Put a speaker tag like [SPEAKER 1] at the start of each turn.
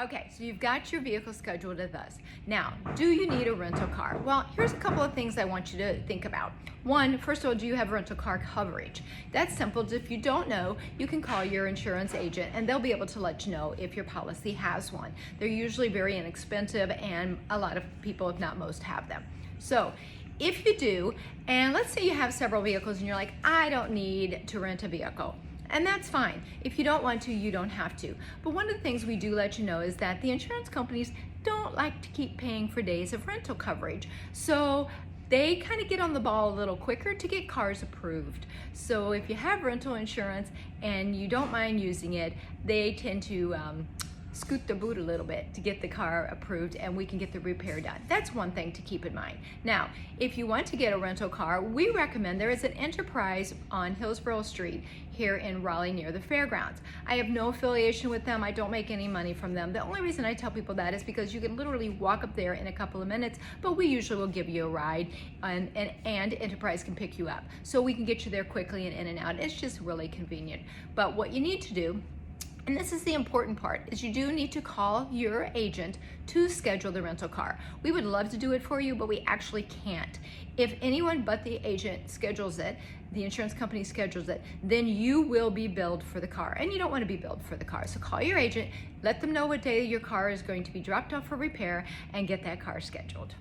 [SPEAKER 1] Okay, so you've got your vehicle scheduled with us. Now, do you need a rental car? Well, here's a couple of things I want you to think about. One, first of all, do you have rental car coverage? That's simple. If you don't know, you can call your insurance agent and they'll be able to let you know if your policy has one. They're usually very inexpensive and a lot of people, if not most, have them. So if you do, and let's say you have several vehicles and you're like, I don't need to rent a vehicle. And that's fine. If you don't want to, you don't have to. But one of the things we do let you know is that the insurance companies don't like to keep paying for days of rental coverage. So they kind of get on the ball a little quicker to get cars approved. So if you have rental insurance and you don't mind using it, they tend to scoot the boot a little bit to get the car approved and we can get the repair done. That's one thing to keep in mind. Now, if you want to get a rental car, we recommend there is an Enterprise on Hillsborough Street here in Raleigh near the fairgrounds. I have no affiliation with them. I don't make any money from them. The only reason I tell people that is because you can literally walk up there in a couple of minutes, but we usually will give you a ride and Enterprise can pick you up. So we can get you there quickly and in and out. It's just really convenient. But what you need to do, and this is the important part, is you do need to call your agent to schedule the rental car. We would love to do it for you, but we actually can't. If anyone but the agent schedules it, the insurance company schedules it, then you will be billed for the car, and you don't want to be billed for the car. So call your agent, let them know what day your car is going to be dropped off for repair, and get that car scheduled.